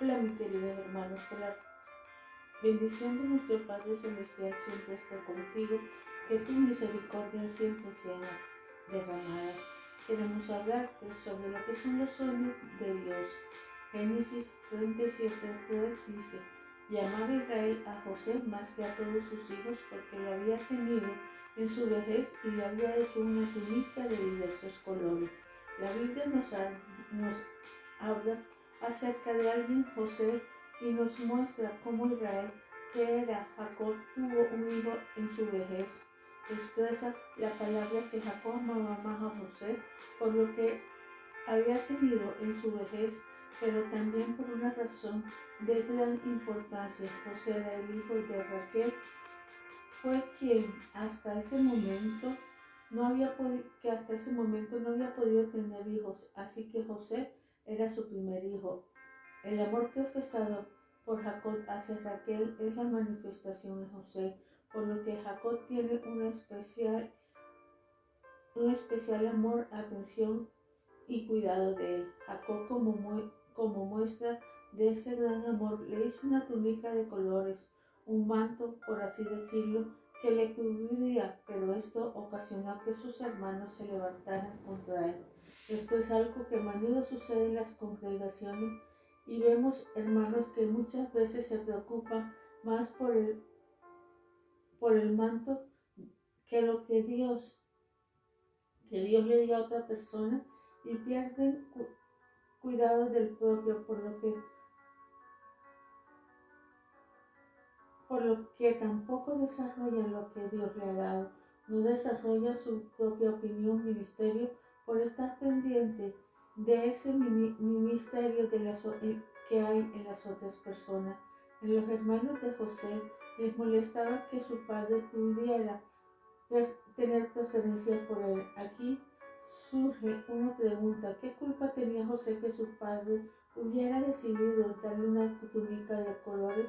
Hola mis queridos hermanos, que la bendición de nuestro Padre Celestial siempre esté contigo, que tu misericordia siempre sea derramada. Queremos hablarte sobre lo que son los sueños de Dios. Génesis 37:3 dice: y amaba Israel a José más que a todos sus hijos, porque lo había tenido en su vejez y le había hecho una túnica de diversos colores. La Biblia nos habla acerca de alguien, José, y nos muestra cómo Israel, que era Jacob, tuvo un hijo en su vejez. Expresa la palabra que Jacob amaba más a José por lo que había tenido en su vejez, pero también por una razón de gran importancia. José era el hijo de Raquel, fue quien hasta ese momento no había podido tener hijos, así que José era su primer hijo. El amor profesado por Jacob hacia Raquel es la manifestación de José, por lo que Jacob tiene un especial amor, atención y cuidado de él. Jacob, como muestra de ese gran amor, le hizo una túnica de colores, un manto, por así decirlo, que le cubría, pero esto ocasionó que sus hermanos se levantaran contra él. Esto es algo que a menudo sucede en las congregaciones y vemos hermanos que muchas veces se preocupan más por el manto que lo que Dios le dio a otra persona, y pierden cuidado del propio, por lo que tampoco desarrollan lo que Dios le ha dado. No desarrolla su propia opinión, ministerio, por estar pendiente de ese ministerio que hay en las otras personas. En los hermanos de José les molestaba que su padre pudiera tener preferencia por él. Aquí surge una pregunta: ¿qué culpa tenía José que su padre hubiera decidido darle una túnica de colores?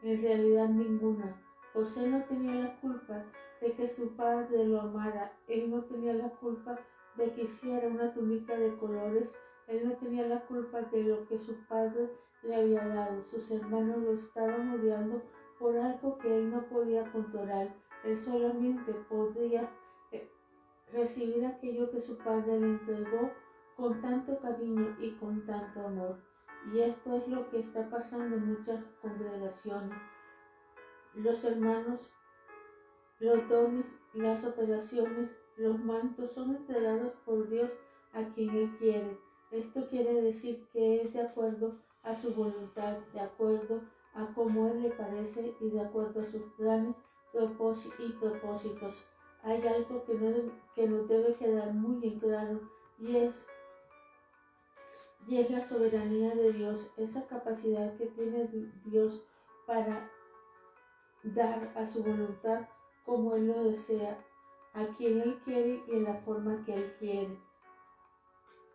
En realidad ninguna. José no tenía la culpa de que su padre lo amara, él no tenía la culpa de que hiciera una túnica de colores, él no tenía la culpa de lo que su padre le había dado. Sus hermanos lo estaban odiando por algo que él no podía controlar. Él solamente podía recibir aquello que su padre le entregó con tanto cariño y con tanto amor. Y esto es lo que está pasando en muchas congregaciones. Los hermanos, los dones, las operaciones, los mantos son entregados por Dios a quien Él quiere. Esto quiere decir que es de acuerdo a su voluntad, de acuerdo a cómo Él le parece y de acuerdo a sus planes y propósitos. Hay algo que nos debe quedar muy en claro, y es la soberanía de Dios, esa capacidad que tiene Dios para dar a su voluntad como Él lo desea, a quien Él quiere y en la forma que Él quiere,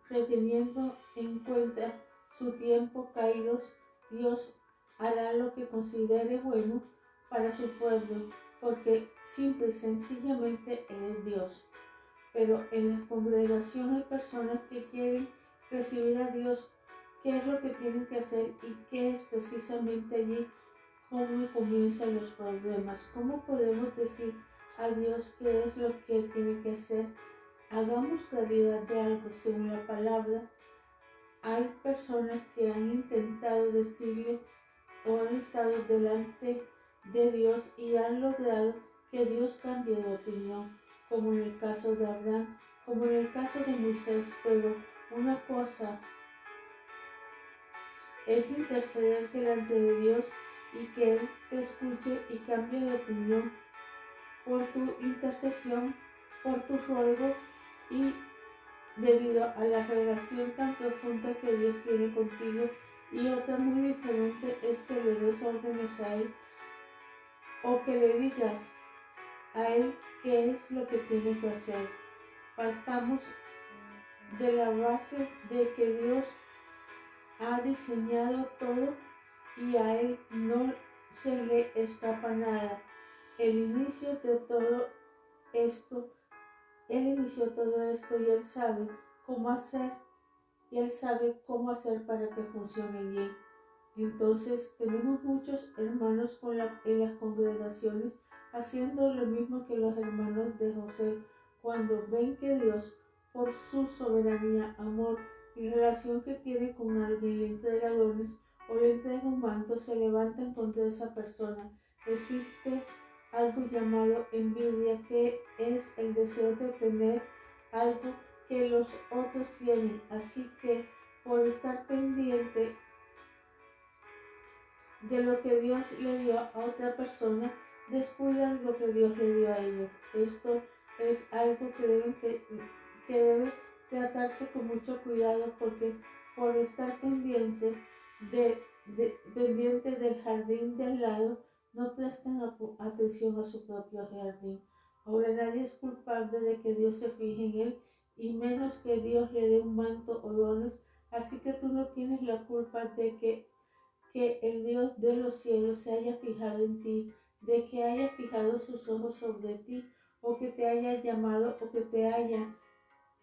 reteniendo en cuenta su tiempo. Caídos, Dios hará lo que considere bueno para su pueblo, porque simple y sencillamente Él es Dios. Pero en la congregación hay personas que quieren recibir a Dios. ¿Qué es lo que tienen que hacer y qué es precisamente allí? ¿Cómo comienzan los problemas? ¿Cómo podemos decir a Dios qué es lo que tiene que hacer? Hagamos claridad de algo según la palabra. Hay personas que han intentado decirle o han estado delante de Dios y han logrado que Dios cambie de opinión, como en el caso de Abraham, como en el caso de Moisés. Pero una cosa es interceder delante de Dios y que Él te escuche y cambie de opinión por tu intercesión, por tu ruego y debido a la relación tan profunda que Dios tiene contigo. Y otra muy diferente es que le des órdenes a Él o que le digas a Él qué es lo que tiene que hacer. Partamos de la base de que Dios ha diseñado todo y a Él no se le escapa nada. Él inició todo esto y Él sabe cómo hacer y Él sabe cómo hacer para que funcione bien. Entonces tenemos muchos hermanos en las congregaciones haciendo lo mismo que los hermanos de José, cuando ven que Dios, por su soberanía, amor y relación que tiene con alguien, le entrega dones o le entrega un manto, se levantan contra esa persona. Existe algo llamado envidia, que es el deseo de tener algo que los otros tienen. Así que por estar pendiente de lo que Dios le dio a otra persona, descuidan lo que Dios le dio a ellos. Esto es algo que debe tratarse con mucho cuidado, porque por estar pendiente del jardín de al lado, no prestan atención a su propio jardín. Ahora nadie es culpable de que Dios se fije en él, y menos que Dios le dé un manto o dones. Así que tú no tienes la culpa de que el Dios de los cielos se haya fijado en ti, de que haya fijado sus ojos sobre ti, o que te haya llamado, o que te haya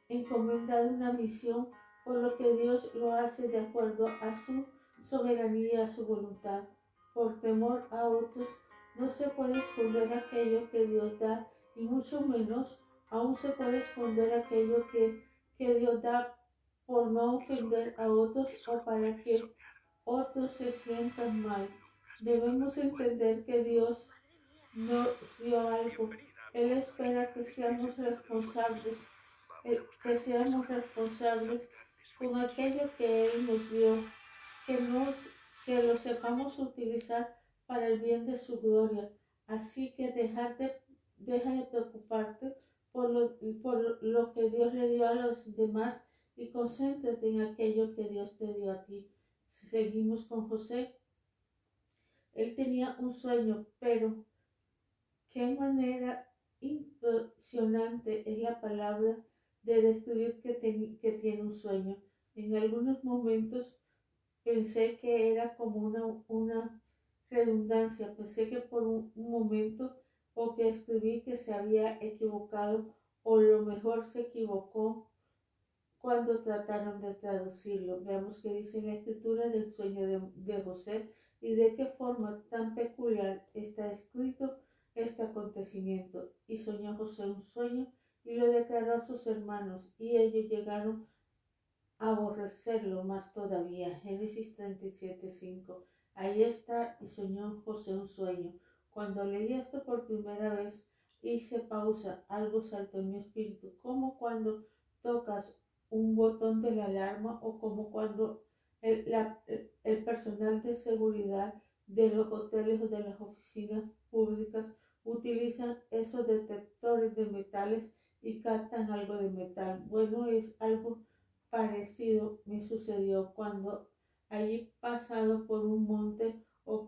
encomendado una misión, por lo que Dios lo hace de acuerdo a su soberanía, a su voluntad. Por temor a otros no se puede esconder aquello que Dios da, y mucho menos aún se puede esconder aquello que Dios da, por no ofender a otros o para que otros se sientan mal. Debemos entender que Dios nos dio algo. Él espera que seamos responsables con aquello que Él nos dio, que lo sepamos utilizar para el bien de su gloria. Así que deja de preocuparte por lo que Dios le dio a los demás, y concéntrate en aquello que Dios te dio a ti. Seguimos con José. Él tenía un sueño, pero qué manera impresionante es la palabra de describir que tiene un sueño. En algunos momentos pensé que era como una redundancia. Pensé que por un momento, o que escribí que se había equivocado, o lo mejor se equivocó cuando trataron de traducirlo. Veamos qué dice la escritura del sueño de José, y de qué forma tan peculiar está escrito este acontecimiento. Y soñó José un sueño, y lo declaró a sus hermanos, y ellos llegaron a aborrecerlo más todavía. Génesis 37:5. Ahí está: y soñó José un sueño. Cuando leí esto por primera vez, hice pausa. Algo saltó en mi espíritu, como cuando tocas un botón de la alarma, o como cuando el personal de seguridad de los hoteles o de las oficinas públicas utilizan esos detectores de metales y captan algo de metal. Bueno, es algo parecido me sucedió cuando allí pasado por un monte, o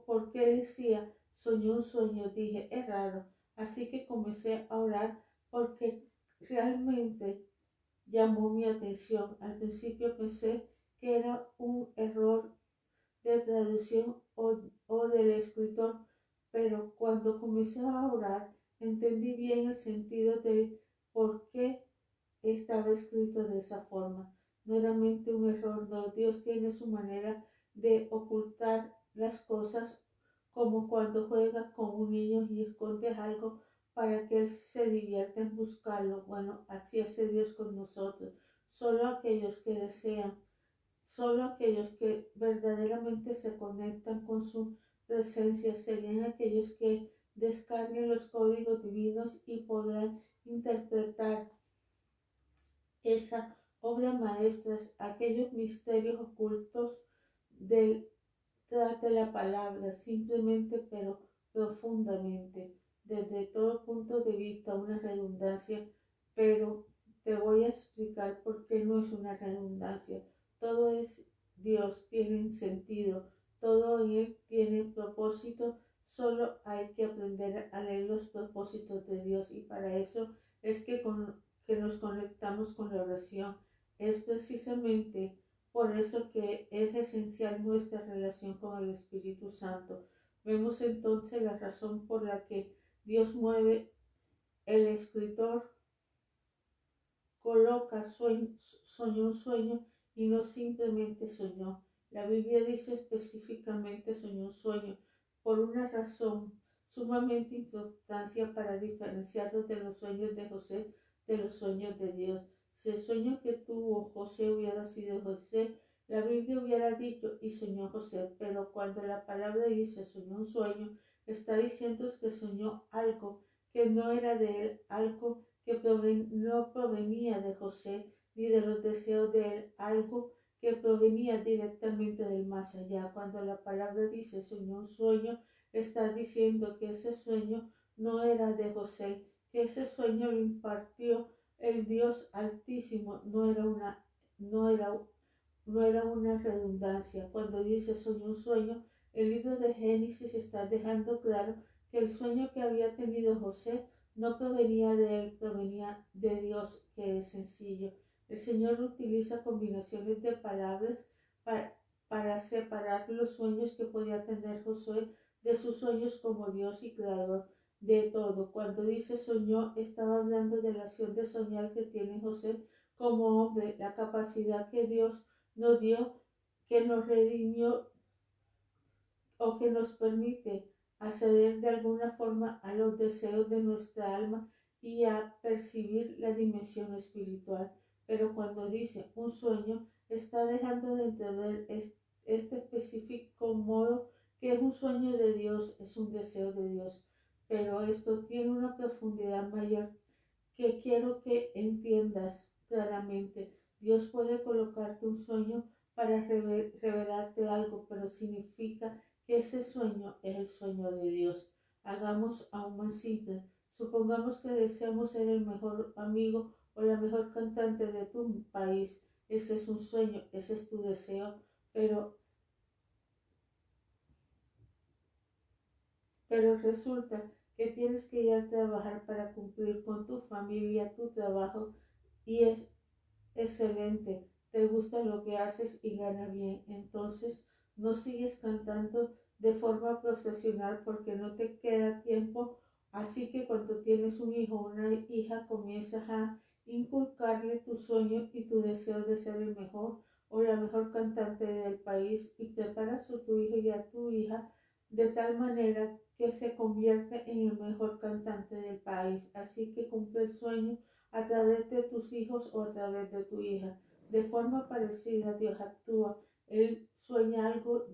porque decía soñé un sueño. Dije, es raro. Así que comencé a orar, porque realmente llamó mi atención. Al principio pensé que era un error de traducción o del escritor, pero cuando comencé a orar entendí bien el sentido de por qué estaba escrito de esa forma. No era mente un error, no. Dios tiene su manera de ocultar las cosas, como cuando juegas con un niño y escondes algo para que él se divierta en buscarlo. Bueno, así hace Dios con nosotros. Solo aquellos que desean, solo aquellos que verdaderamente se conectan con su presencia, serían aquellos que descarguen los códigos divinos y podrán interpretar esa obra maestra, aquellos misterios ocultos detrás de la palabra, simplemente pero profundamente, desde todo punto de vista. Una redundancia, pero te voy a explicar por qué no es una redundancia. Todo es Dios, tiene sentido, todo en Él tiene propósito. Solo hay que aprender a leer los propósitos de Dios, y para eso es que nos conectamos con la oración. Es precisamente por eso que es esencial nuestra relación con el Espíritu Santo. Vemos entonces la razón por la que Dios mueve el escritor coloca soñó un sueño y no simplemente soñó. La Biblia dice específicamente soñó un sueño por una razón sumamente importante para diferenciarlos de los sueños de José de los sueños de Dios. Si el sueño que tuvo José hubiera sido José, la Biblia hubiera dicho y soñó José, pero cuando la palabra dice soñó un sueño, está diciendo que soñó algo que no era de él, algo que no provenía de José ni de los deseos de él, algo que provenía directamente del más allá. Cuando la palabra dice soñó un sueño, está diciendo que ese sueño no era de José, que ese sueño lo impartió el Dios Altísimo, no era una redundancia. Cuando dice soñó un sueño, el libro de Génesis está dejando claro que el sueño que había tenido José no provenía de él, provenía de Dios, que es sencillo. El Señor utiliza combinaciones de palabras para separar los sueños que podía tener Josué de sus sueños como Dios y creador de todo. Cuando dice soñó, estaba hablando de la acción de soñar que tiene José como hombre, la capacidad que Dios nos dio, que nos redimió o que nos permite acceder de alguna forma a los deseos de nuestra alma y a percibir la dimensión espiritual. Pero cuando dice un sueño, está dejando de entender este específico modo que es un sueño de Dios, es un deseo de Dios. Pero esto tiene una profundidad mayor que quiero que entiendas claramente. Dios puede colocarte un sueño para revelarte algo, pero significa que ese sueño es el sueño de Dios. Hagamos aún más simple. Supongamos que deseamos ser el mejor amigo o la mejor cantante de tu país. Ese es un sueño, ese es tu deseo, pero resulta que tienes que ir a trabajar para cumplir con tu familia, tu trabajo, y es excelente, te gusta lo que haces y gana bien. Entonces no sigues cantando de forma profesional porque no te queda tiempo. Así que cuando tienes un hijo o una hija, comienzas a inculcarle tu sueño y tu deseo de ser el mejor o la mejor cantante del país, y preparas a tu hijo y a tu hija de tal manera que se convierte en el mejor cantante del país. Así que cumple el sueño a través de tus hijos o a través de tu hija. De forma parecida, Dios actúa. Él sueña algo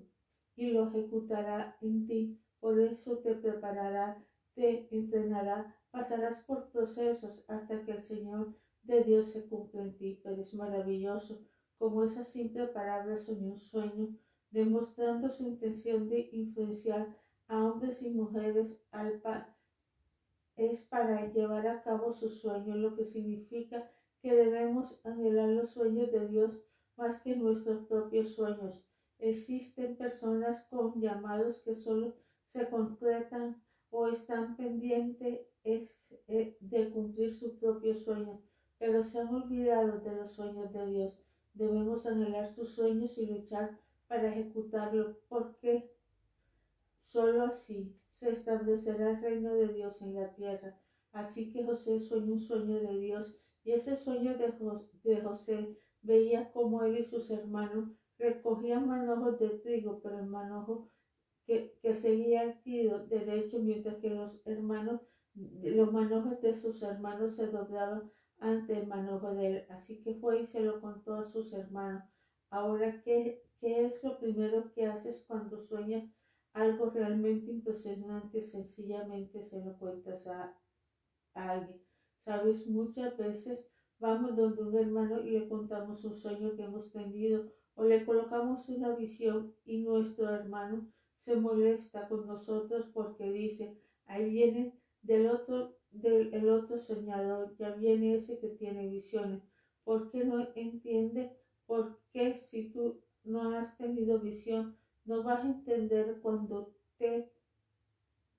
y lo ejecutará en ti. Por eso te preparará, te entrenará, pasarás por procesos hasta que el Señor de Dios se cumpla en ti. Pero es maravilloso como esa simple palabra soñó un sueño, demostrando su intención de influenciar a hombres y mujeres es para llevar a cabo sus sueños, lo que significa que debemos anhelar los sueños de Dios más que nuestros propios sueños. Existen personas con llamados que solo se concretan o están pendientes de cumplir sus propios sueños, pero se han olvidado de los sueños de Dios. Debemos anhelar sus sueños y luchar para ejecutarlos, porque solo así se establecerá el reino de Dios en la tierra. Así que José soñó un sueño de Dios, y ese sueño de José veía como él y sus hermanos recogían manojos de trigo, pero el manojo que seguía erguido derecho, mientras que los manojos de sus hermanos se doblaban ante el manojo de él. Así que fue y se lo contó a sus hermanos. Ahora, ¿qué es lo primero que haces cuando sueñas algo realmente impresionante? Sencillamente se lo cuentas a alguien. Sabes, muchas veces vamos donde un hermano y le contamos un sueño que hemos tenido o le colocamos una visión, y nuestro hermano se molesta con nosotros porque dice, ahí viene el otro soñador, ya viene ese que tiene visiones. ¿Por qué no entiende? Porque si tú no has tenido visión, no vas a entender cuando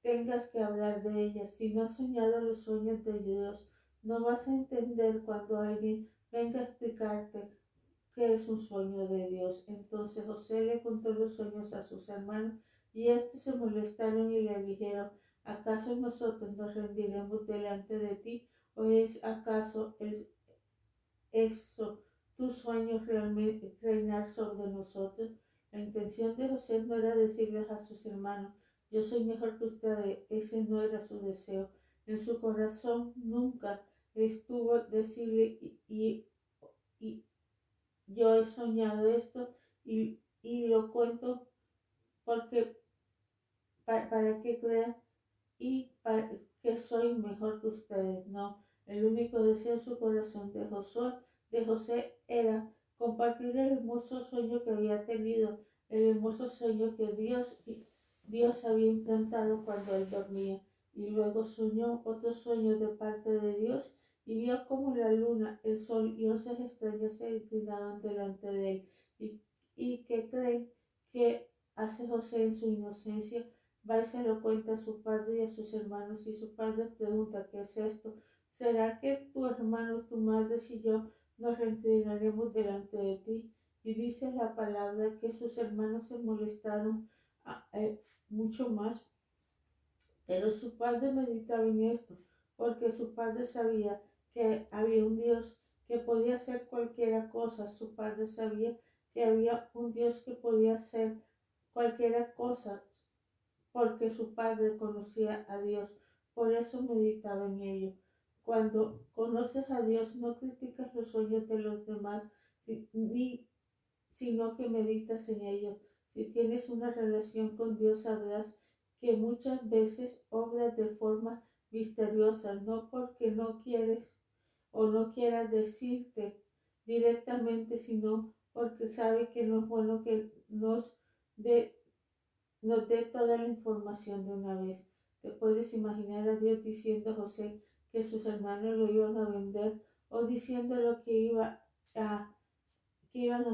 tengas que hablar de ella. Si no has soñado los sueños de Dios, no vas a entender cuando alguien venga a explicarte qué es un sueño de Dios. Entonces José le contó los sueños a sus hermanos, y estos se molestaron y le dijeron, ¿acaso nosotros nos rendiremos delante de ti? ¿O es acaso eso tu sueño realmente reinar sobre nosotros? La intención de José no era decirles a sus hermanos, yo soy mejor que ustedes, ese no era su deseo. En su corazón nunca estuvo decirle y yo he soñado esto y lo cuento porque para que crean y para que soy mejor que ustedes. No, el único deseo en su corazón de José era compartir el hermoso sueño que había tenido, el hermoso sueño que Dios había implantado cuando él dormía. Y luego soñó otro sueño de parte de Dios y vio como la luna, el sol y 11 estrellas se inclinaban delante de él. Y que creen que hace José en su inocencia, va y se lo cuenta a su padre y a sus hermanos, y su padre pregunta, ¿qué es esto? ¿Será que tu hermano, tu madre y yo nos reintegraremos delante de ti? Y dice la palabra que sus hermanos se molestaron mucho más, pero su padre meditaba en esto, porque su padre sabía que había un Dios que podía hacer cualquiera cosa. Su padre sabía que había un Dios que podía hacer cualquiera cosa, porque su padre conocía a Dios, por eso meditaba en ello. Cuando conoces a Dios, no criticas los sueños de los demás, sino que meditas en ellos. Si tienes una relación con Dios, sabrás que muchas veces obra de forma misteriosa, no porque no quieres o no quiera decirte directamente, sino porque sabe que no es bueno que nos dé toda la información de una vez. Te puedes imaginar a Dios diciendo a José que sus hermanos lo iban a vender, o diciendo lo que iban a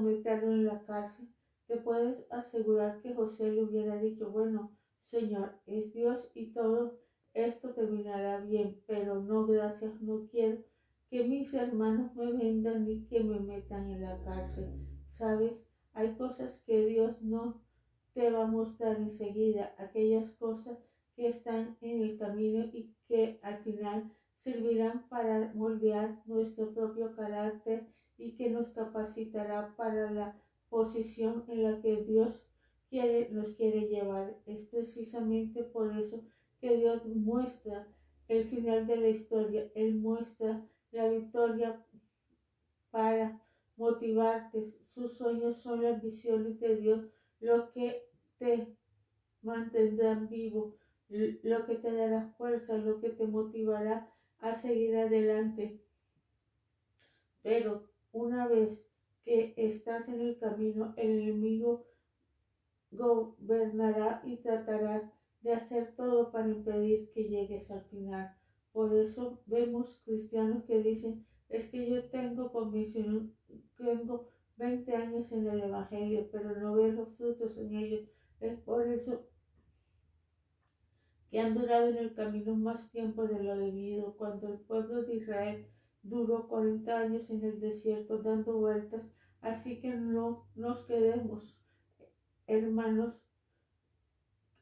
meterlo en la cárcel. Te puedes asegurar que José le hubiera dicho, bueno, Señor, es Dios y todo esto terminará bien, pero no, gracias, no quiero que mis hermanos me vendan ni que me metan en la cárcel. ¿Sabes? Hay cosas que Dios no te va a mostrar enseguida, aquellas cosas que están en el camino y que al final servirán para moldear nuestro propio carácter y que nos capacitará para la posición en la que Dios nos quiere llevar. Es precisamente por eso que Dios muestra el final de la historia. Él muestra la victoria para motivarte. Sus sueños son las visiones de Dios, lo que te mantendrán vivo, lo que te dará fuerza, lo que te motivará a seguir adelante. Pero una vez que estás en el camino, el enemigo gobernará y tratará de hacer todo para impedir que llegues al final. Por eso vemos cristianos que dicen, es que yo tengo convicción, tengo 20 años en el Evangelio, pero no veo los frutos en ellos. Es por eso que han durado en el camino más tiempo de lo debido. Cuando el pueblo de Israel duró 40 años en el desierto dando vueltas, así que no nos quedemos, hermanos,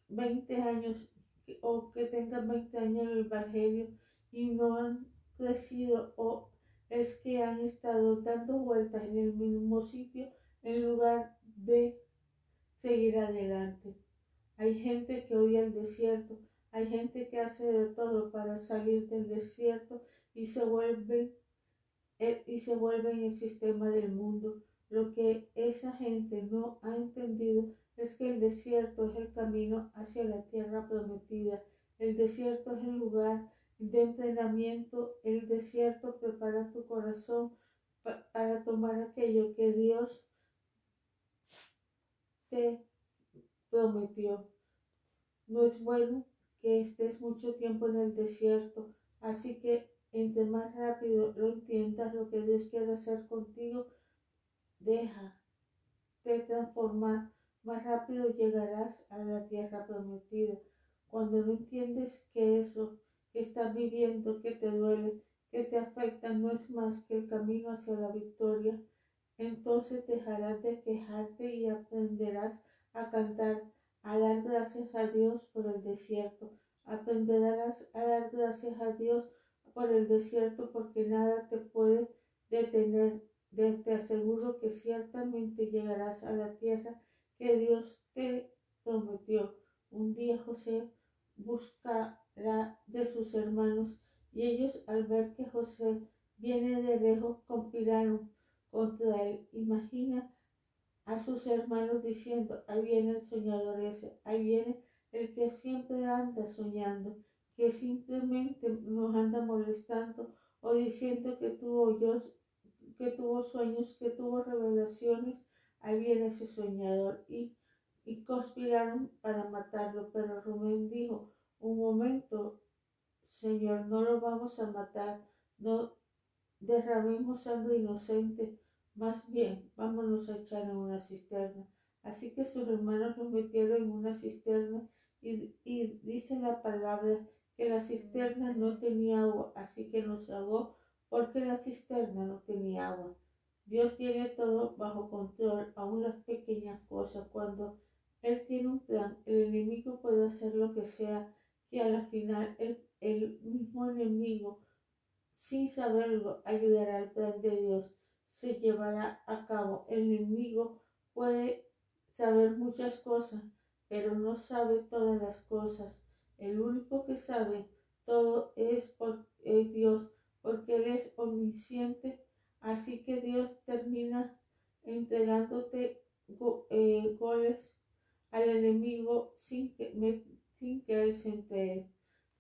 20 años o que tengan 20 años en el Evangelio y no han crecido, o es que han estado dando vueltas en el mismo sitio en lugar de seguir adelante. Hay gente que odia el desierto, hay gente que hace de todo para salir del desierto y se vuelven el sistema del mundo. Lo que esa gente no ha entendido es que el desierto es el camino hacia la tierra prometida. El desierto es el lugar de entrenamiento. El desierto prepara tu corazón para tomar aquello que Dios te prometió. No es bueno que estés mucho tiempo en el desierto, así que entre más rápido lo entiendas lo que Dios quiere hacer contigo, déjate transformar, más rápido llegarás a la tierra prometida. Cuando no entiendes que eso que estás viviendo, que te duele, que te afecta, no es más que el camino hacia la victoria, entonces dejarás de quejarte y aprenderás a cantar, a dar gracias a Dios por el desierto. Aprenderás a dar gracias a Dios por el desierto, porque nada te puede te aseguro que ciertamente llegarás a la tierra que Dios te prometió. Un día José buscará de sus hermanos y ellos al ver que José viene de lejos conspiraron contra él. Imagina a sus hermanos diciendo, ahí viene el soñador ese, ahí viene el que siempre anda soñando, que simplemente nos anda molestando o diciendo que tuvo sueños, que tuvo revelaciones, ahí viene ese soñador y conspiraron para matarlo, pero Rubén dijo, un momento, Señor, no lo vamos a matar, no derramemos sangre inocente, más bien vámonos a echar en una cisterna. Así que sus hermanos lo metieron en una cisterna y dice la palabra que la cisterna no tenía agua, así que nos ahogó porque la cisterna no tenía agua. Dios tiene todo bajo control, aún las pequeñas cosas. Cuando Él tiene un plan, el enemigo puede hacer lo que sea, que a la final el mismo enemigo sin saberlo, ayudará al plan de Dios, se llevará a cabo. El enemigo puede saber muchas cosas, pero no sabe todas las cosas. El único que sabe todo es Dios, porque Él es omnisciente. Así que Dios termina entregándote goles al enemigo sin que Él se entere.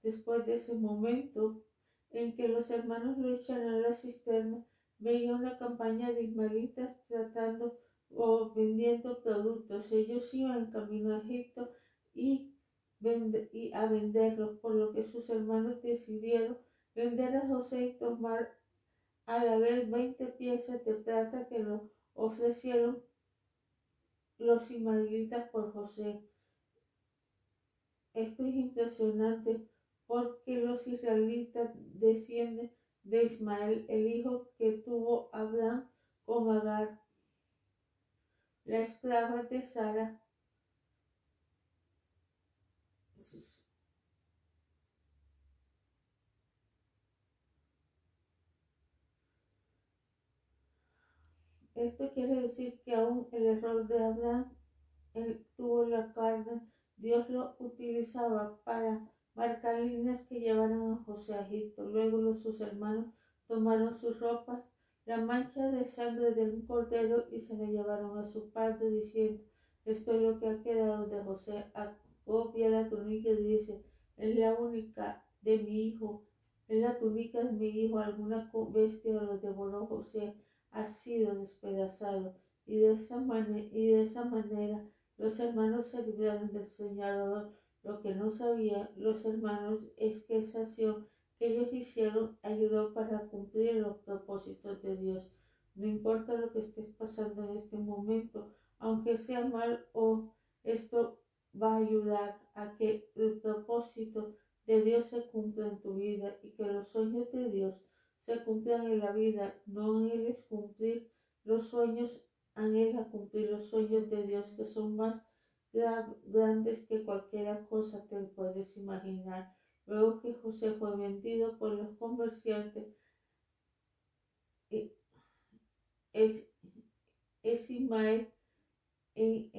Después de ese momento, en que los hermanos lo echan a la cisterna, veía una campaña de ismaelitas tratando o vendiendo productos. Ellos iban en camino a Egipto y a venderlos, por lo que sus hermanos decidieron vender a José y tomar a la vez 20 piezas de plata que lo ofrecieron los ismaelitas por José. Esto es impresionante porque los israelitas descienden de Ismael, el hijo que tuvo Abraham con Agar, la esclava de Sara. Esto quiere decir que aún el error de Abraham, él tuvo la carne, Dios lo utilizaba para marcar líneas que llevaron a José a Egipto. Luego sus hermanos tomaron sus ropas, la mancha de sangre de un cordero y se la llevaron a su padre diciendo, esto es lo que ha quedado de José. Acopia la túnica y dice, es la única de mi hijo, es la túnica de mi hijo, alguna bestia lo devoró. José ha sido despedazado y de esa manera los hermanos se libraron del soñador. Lo que no sabían los hermanos es que esa acción que ellos hicieron ayudó para cumplir los propósitos de Dios. No importa lo que estés pasando en este momento, aunque sea mal esto va a ayudar a que el propósito de Dios se cumpla en tu vida y que los sueños de Dios se cumplan en la vida. No anheles cumplir los sueños, anhela cumplir los sueños de Dios que son más grandes que cualquier cosa te puedes imaginar. Luego que José fue vendido por los comerciantes, es Ismael en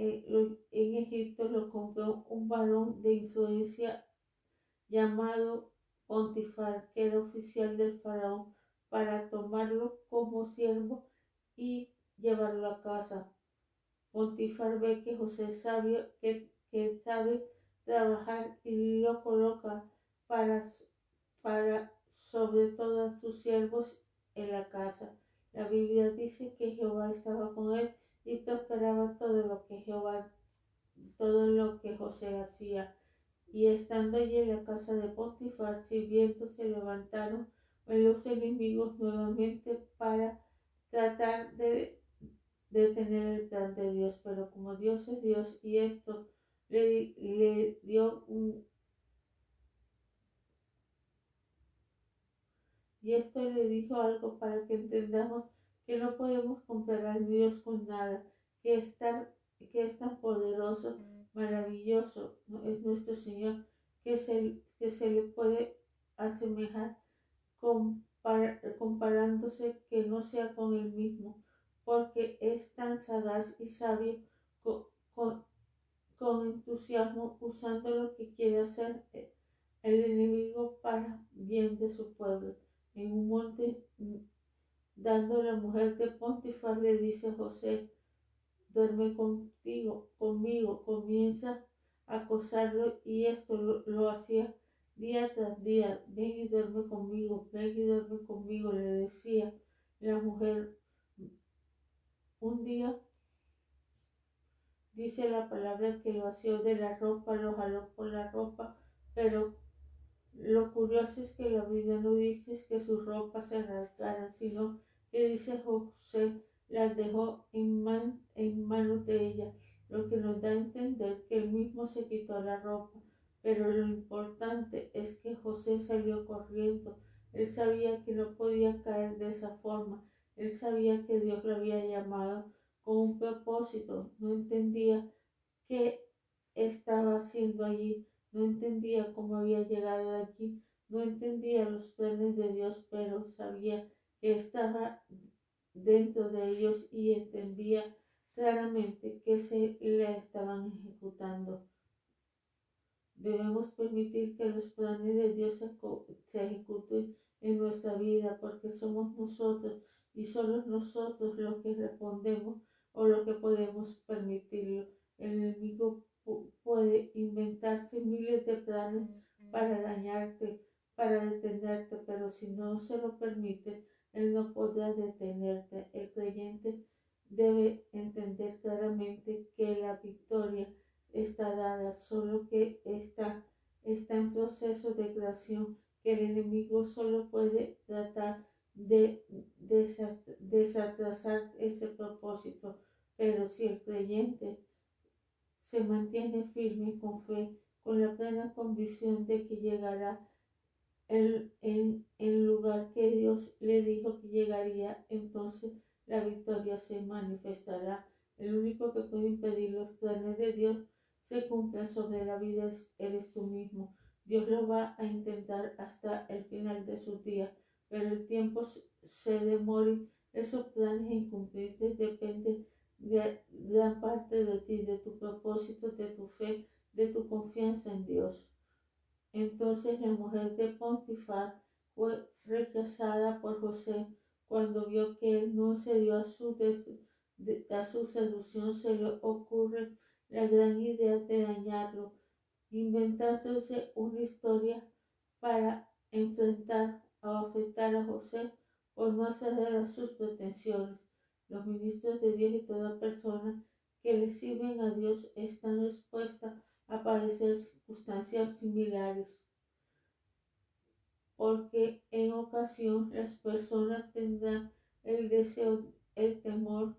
Egipto lo compró un varón de influencia llamado Pontifar, que era oficial del faraón, para tomarlo como siervo y llevarlo a casa. Pontifar ve que José es sabio, que sabe trabajar y lo coloca para sobre todos sus siervos en la casa. La Biblia dice que Jehová estaba con él y prosperaba todo lo que José hacía. Y estando allí en la casa de Potifar sirviendo, se levantaron los enemigos nuevamente para tratar de detener el plan de Dios. Pero como Dios es Dios y esto le dio y esto le dijo algo para que entendamos que no podemos comparar a Dios con nada, que es tan poderoso, maravilloso es nuestro Señor, que se le puede asemejar con comparándose que no sea con él mismo, porque es tan sagaz y sabio con, con, con entusiasmo, usando lo que quiere hacer el enemigo para bien de su pueblo. En un monte, dando la mujer de Pontifar, le dice a José: duerme conmigo, comienza a acosarlo, y esto lo hacía día tras día. Ven y duerme conmigo, ven y duerme conmigo, le decía la mujer. Un día dice la palabra que lo vació de la ropa, lo jaló por la ropa, pero lo curioso es que la Biblia no dice que sus ropas se rasgaran, sino que dice José las dejó en manos de ella, lo que nos da a entender que él mismo se quitó la ropa. Pero lo importante es que José salió corriendo. Él sabía que no podía caer de esa forma. Él sabía que Dios lo había llamado con un propósito. No entendía qué estaba haciendo allí, no entendía cómo había llegado allí, no entendía los planes de Dios, pero sabía que estaba dentro de ellos y entendía claramente que se le estaban ejecutando. Debemos permitir que los planes de Dios se ejecuten en nuestra vida, porque somos nosotros y solo nosotros los que respondemos o lo que podemos permitirlo. El enemigo puede inventarse miles de planes para dañarte, para detenerte, pero si no se lo permite, él no podrá detenerte. El creyente debe entender claramente que la victoria está dada, solo que está en proceso de creación, que el enemigo solo puede tratar de desatrasar ese propósito. Pero si el creyente se mantiene firme con fe, con la plena convicción de que llegará en el lugar que Dios le dijo que llegaría, entonces la victoria se manifestará. El único que puede impedir los planes de Dios se cumplan sobre la vida eres tú mismo. Dios lo va a intentar hasta el final de sus días, pero el tiempo se demore. Esos planes en cumplirse depende de gran parte de ti, de tu propósito, de tu fe, de tu confianza en Dios. Entonces la mujer de Pontifar fue rechazada por José. Cuando vio que él no cedió a su seducción, se le ocurre la gran idea de dañarlo, inventándose una historia para enfrentar o afectar a José por no acceder a sus pretensiones. Los ministros de Dios y toda persona que le sirven a Dios están expuestas a padecer circunstancias similares, porque en ocasión las personas tendrán el deseo, el temor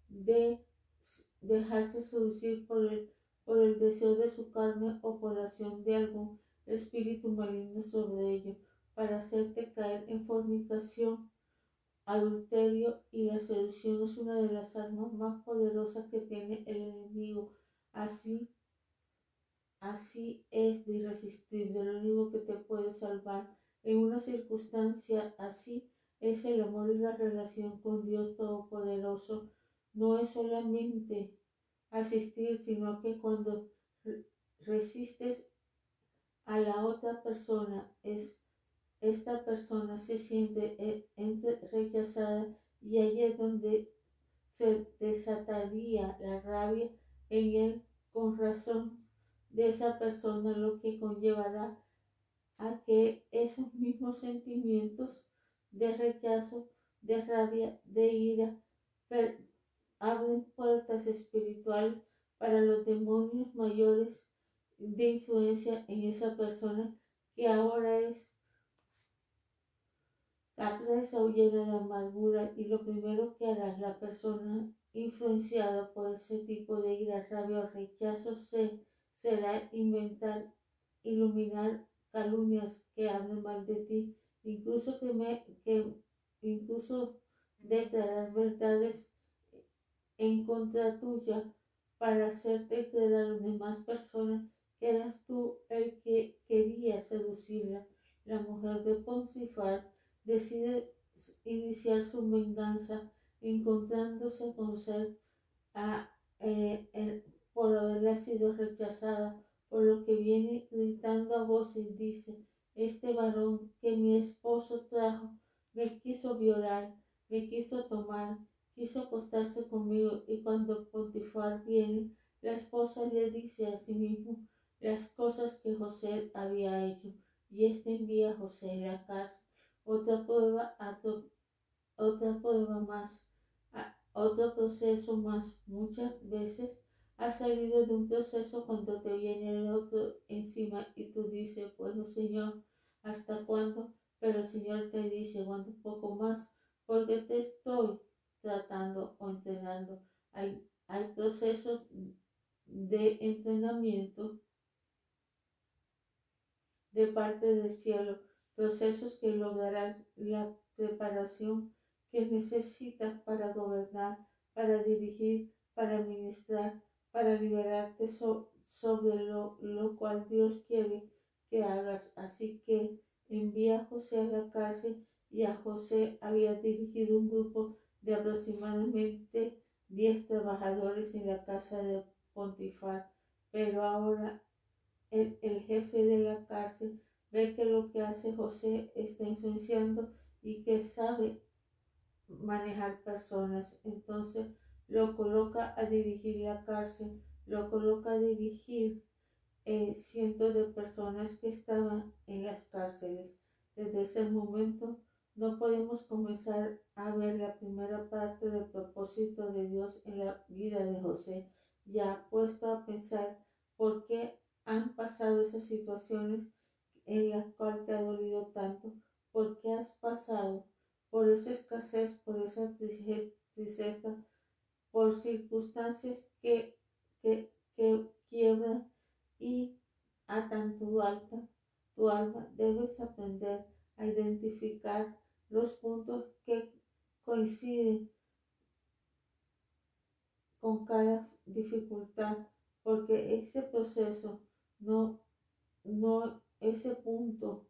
de dejarse seducir por el deseo de su carne o por la acción de algún espíritu maligno sobre ello, para hacerte caer en fornicación, adulterio. Y la seducción es una de las armas más poderosas que tiene el enemigo. Así es de irresistible. Lo único que te puede salvar en una circunstancia así es el amor y la relación con Dios Todopoderoso. No es solamente asistir, sino que cuando resistes a la otra persona, esta persona se siente rechazada, y ahí es donde se desataría la rabia en él con razón de esa persona, lo que conllevará a que esos mismos sentimientos de rechazo, de rabia, de ira, abren puertas espirituales para los demonios mayores de influencia en esa persona, que ahora es la presa o llena de amargura. Y lo primero que hará la persona influenciada por ese tipo de ira, rabia o rechazo será inventar, iluminar calumnias que hablen mal de ti, incluso declarar verdades en contra tuya, para hacerte creer a las demás personas que eras tú el que quería seducirla. la mujer de Potifar decide iniciar su venganza encontrándose a conocer a, por haberla sido rechazada, por lo que viene gritando a voces, dice: este varón que mi esposo trajo me quiso violar, me quiso tomar, quiso acostarse conmigo. Y cuando Potifar viene, la esposa le dice a sí mismo las cosas que José había hecho, y este envía a José a la cárcel. Otra prueba más, otro proceso más. Muchas veces has salido de un proceso cuando te viene el otro encima y tú dices: bueno, Señor, ¿hasta cuándo? Pero el Señor te dice: bueno, un poco más, porque te estoy tratando o entrenando. Hay procesos de entrenamiento de parte del cielo, procesos que lograrán la preparación que necesitas para gobernar, para dirigir, para administrar, para liberarte sobre lo cual Dios quiere que hagas. Así que envía a José a la cárcel, y a José había dirigido un grupo de aproximadamente 10 trabajadores en la casa de Potifar, pero ahora el jefe de la cárcel ve que lo que hace José está influenciando y que sabe manejar personas. Entonces lo coloca a dirigir la cárcel, lo coloca a dirigir cientos de personas que estaban en las cárceles. Desde ese momento no podemos comenzar a ver la primera parte del propósito de Dios en la vida de José. Ya puesto a pensar por qué han pasado esas situaciones en las cuales te ha dolido tanto, por qué has pasado por esa escasez, por esa tristeza, por circunstancias que quiebran y atan tu alma. Debes aprender a identificar los puntos que coinciden con cada dificultad, porque ese proceso ese punto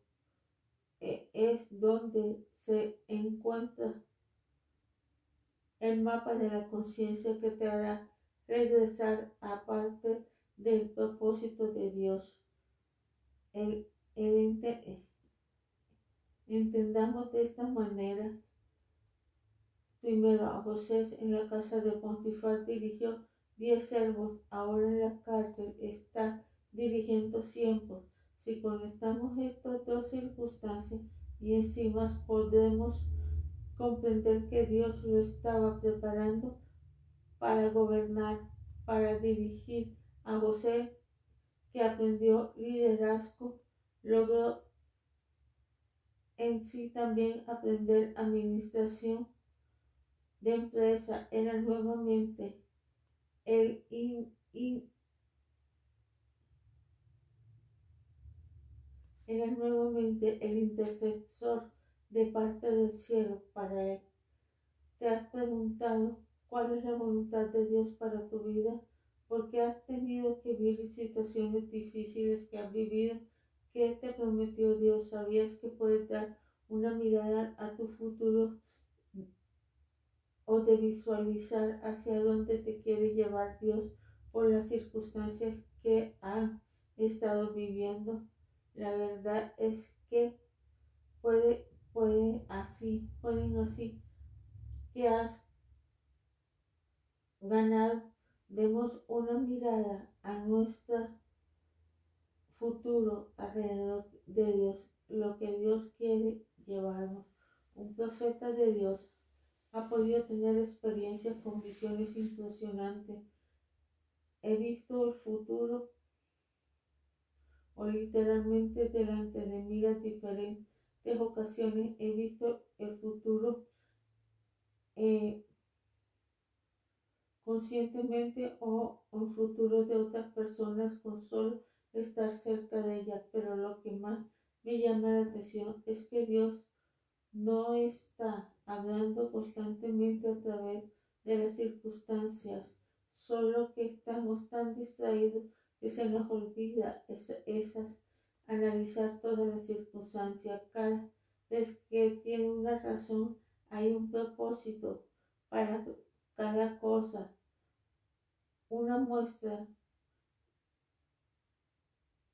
es donde se encuentra el mapa de la conciencia que te hará regresar a parte del propósito de Dios. Entendamos de esta manera. Primero, a José en la casa de Potifar dirigió 10 servos, ahora en la cárcel está dirigiendo 100. Si conectamos estas dos circunstancias y encima podremos comprender que Dios lo estaba preparando para gobernar, para dirigir. A José, que aprendió liderazgo, logró en sí también aprender administración de empresa. Era nuevamente el intercesor de parte del cielo para él. ¿Te has preguntado cuál es la voluntad de Dios para tu vida? ¿Por qué has tenido que vivir situaciones difíciles que has vivido? ¿Qué te prometió Dios? ¿Sabías que puedes dar una mirada a tu futuro o de visualizar hacia dónde te quiere llevar Dios por las circunstancias que han estado viviendo? La verdad es que pueden así que has ganado. Demos una mirada a nuestro futuro alrededor de Dios, lo que Dios quiere llevarnos. Un profeta de Dios ha podido tener experiencias con visiones impresionantes. He visto el futuro o literalmente delante de mí. En diferentes ocasiones he visto el futuro conscientemente o el futuro de otras personas con solo estar cerca de ellas. Pero lo que más me llama la atención es que Dios no está hablando constantemente a través de las circunstancias, solo que estamos tan distraídos que se nos olvida esas analizar todas las circunstancias. Cada vez que tiene una razón, hay un propósito para cada cosa. Una muestra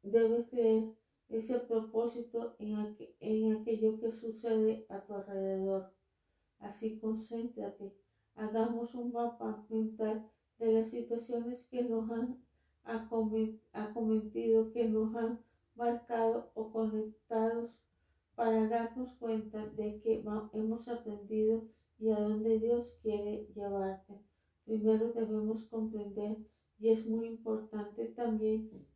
debes creer ese propósito en aquello que sucede a tu alrededor. Así concéntrate. Hagamos un mapa mental de las situaciones que nos han acometido, que nos han marcado o conectados, para darnos cuenta de que hemos aprendido y a dónde Dios quiere llevarte. Primero debemos comprender, y es muy importante también,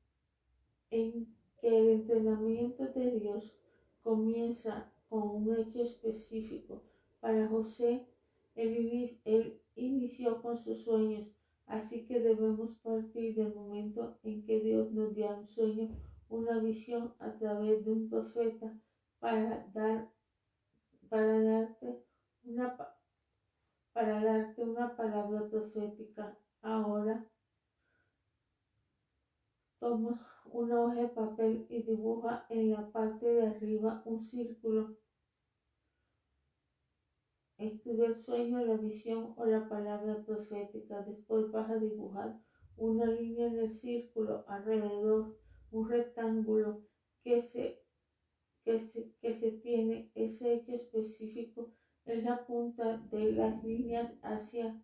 en que el entrenamiento de Dios comienza con un hecho específico. Para José, él inició con sus sueños, así que debemos partir del momento en que Dios nos dio un sueño, una visión a través de un profeta, para darte una palabra profética. Ahora toma una hoja de papel y dibuja en la parte de arriba un círculo. Escribe el sueño, la visión o la palabra profética. Después vas a dibujar una línea en el círculo alrededor, un rectángulo que se tiene ese hecho específico en la punta de las líneas hacia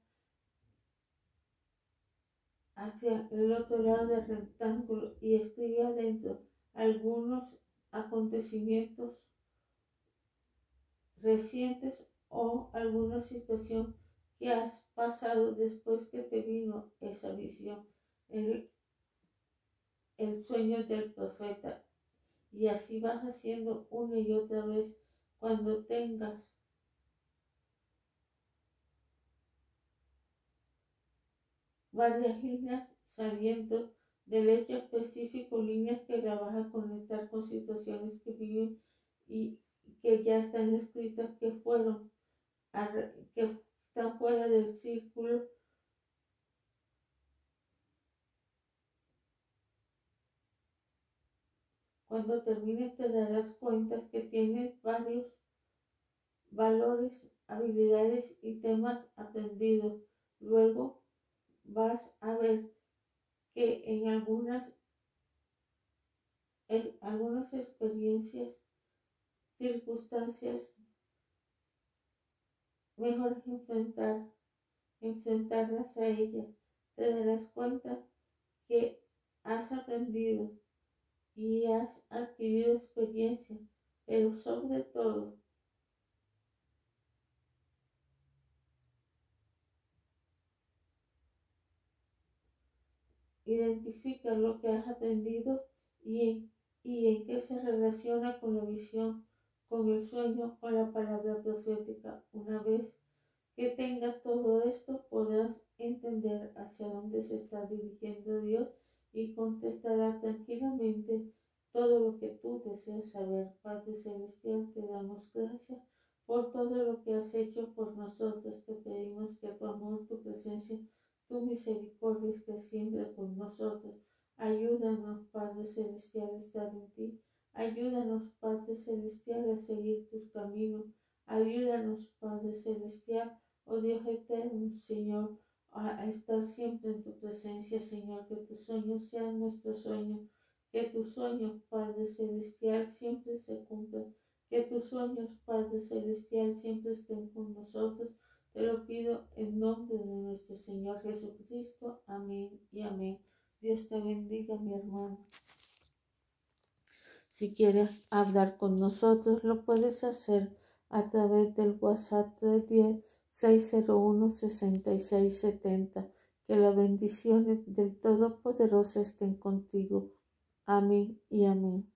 el otro lado del rectángulo, y escribe adentro algunos acontecimientos recientes o alguna situación que has pasado después que te vino esa visión, el sueño del profeta. Y así vas haciendo una y otra vez. Cuando tengas varias líneas saliendo del hecho específico, líneas que la vas a conectar con situaciones que viven y que ya están escritas, que están fuera del círculo. Cuando termines te darás cuenta que tienes varios valores, habilidades y temas aprendidos. Luego vas a ver que en algunas experiencias, circunstancias, mejor enfrentarlas a ellas. Te darás cuenta que has aprendido y has adquirido experiencia, pero sobre todo identifica lo que has aprendido y en qué se relaciona con la visión, con el sueño, con la palabra profética. Una vez que tengas todo esto, podrás entender hacia dónde se está dirigiendo Dios y contestará tranquilamente todo lo que tú deseas saber. Padre Celestial, te damos gracias por todo lo que has hecho por nosotros. Te pedimos que tu amor, tu presencia, tu misericordia esté siempre con nosotros. Ayúdanos, Padre Celestial, a estar en ti. Ayúdanos, Padre Celestial, a seguir tus caminos. Ayúdanos, Padre Celestial, oh Dios eterno, Señor, a estar siempre en tu presencia, Señor. Que tus sueños sean nuestros sueños. Que tus sueños, Padre Celestial, siempre se cumplan. Que tus sueños, Padre Celestial, siempre estén con nosotros. Te lo pido en nombre de nuestro Señor Jesucristo. Amén y amén. Dios te bendiga, mi hermano. Si quieres hablar con nosotros, lo puedes hacer a través del WhatsApp 310-601-6670. Que las bendiciones del Todopoderoso estén contigo. Amén y amén.